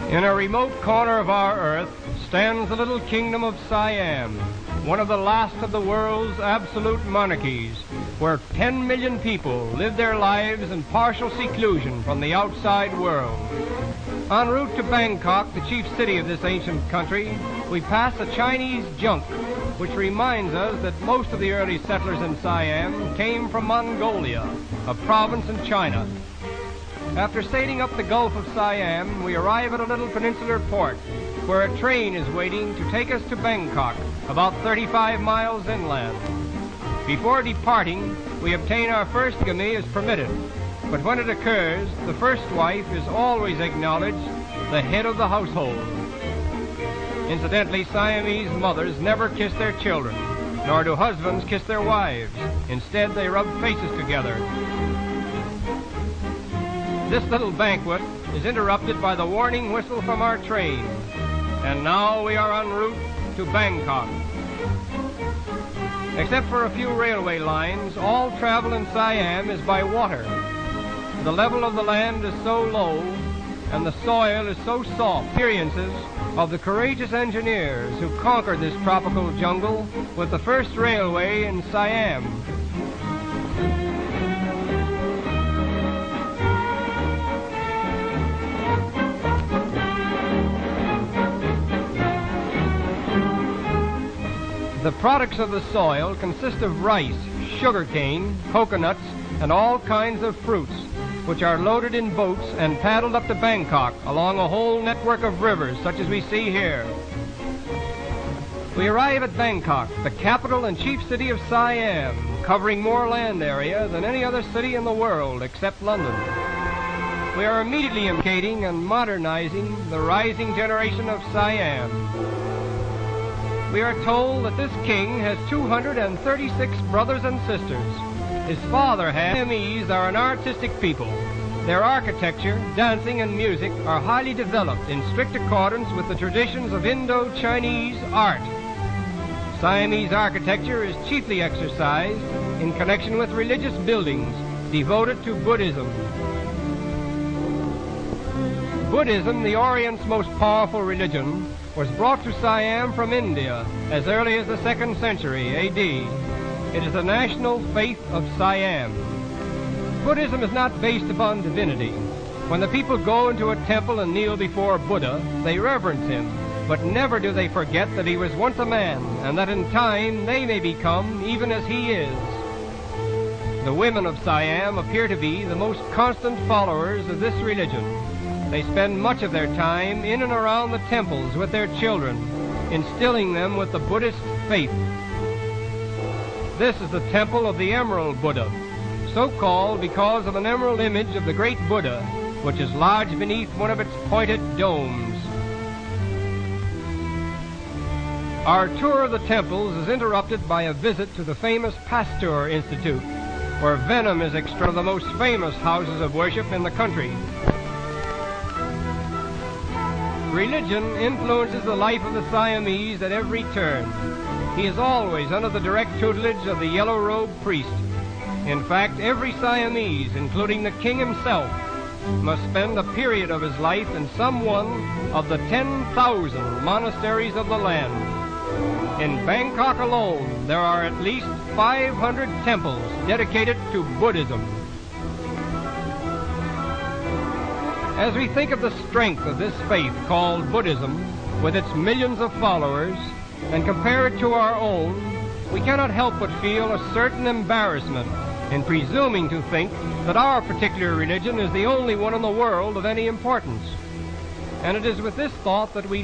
In a remote corner of our earth stands the little kingdom of Siam, one of the last of the world's absolute monarchies, where 10 million people live their lives in partial seclusion from the outside world. En route to Bangkok, the chief city of this ancient country, we pass a Chinese junk, which reminds us that most of the early settlers in Siam came from Mongolia, a province in China. After sailing up the Gulf of Siam, we arrive at a little peninsular port where a train is waiting to take us to Bangkok, about 35 miles inland. Before departing, we obtain our first gami as permitted, but when it occurs, the first wife is always acknowledged the head of the household. Incidentally, Siamese mothers never kiss their children, nor do husbands kiss their wives. Instead, they rub faces together. This little banquet is interrupted by the warning whistle from our train. And now we are en route to Bangkok. Except for a few railway lines, all travel in Siam is by water. The level of the land is so low and the soil is so soft. Experiences of the courageous engineers who conquered this tropical jungle with the first railway in Siam. The products of the soil consist of rice, sugarcane, coconuts, and all kinds of fruits, which are loaded in boats and paddled up to Bangkok along a whole network of rivers such as we see here. We arrive at Bangkok, the capital and chief city of Siam, covering more land area than any other city in the world except London. We are immediately educating and modernizing the rising generation of Siam. We are told that this king has 236 brothers and sisters. His father had. Siamese are an artistic people. Their architecture, dancing, and music are highly developed in strict accordance with the traditions of Indo-Chinese art. Siamese architecture is chiefly exercised in connection with religious buildings devoted to Buddhism. Buddhism, the Orient's most powerful religion, was brought to Siam from India as early as the 2nd century A.D. It is the national faith of Siam. Buddhism is not based upon divinity. When the people go into a temple and kneel before Buddha, they reverence him, but never do they forget that he was once a man, and that in time they may become even as he is. The women of Siam appear to be the most constant followers of this religion. They spend much of their time in and around the temples with their children, instilling them with the Buddhist faith. This is the temple of the Emerald Buddha, so called because of an emerald image of the great Buddha, which is lodged beneath one of its pointed domes. Our tour of the temples is interrupted by a visit to the famous Pasteur Institute, where venom is extracted from the most famous houses of worship in the country. Religion influences the life of the Siamese at every turn. He is always under the direct tutelage of the yellow-robed priest. In fact, every Siamese, including the king himself, must spend a period of his life in some one of the 10,000 monasteries of the land. In Bangkok alone, there are at least 500 temples dedicated to Buddhism. As we think of the strength of this faith called Buddhism, with its millions of followers, and compare it to our own, we cannot help but feel a certain embarrassment in presuming to think that our particular religion is the only one in the world of any importance. And it is with this thought that we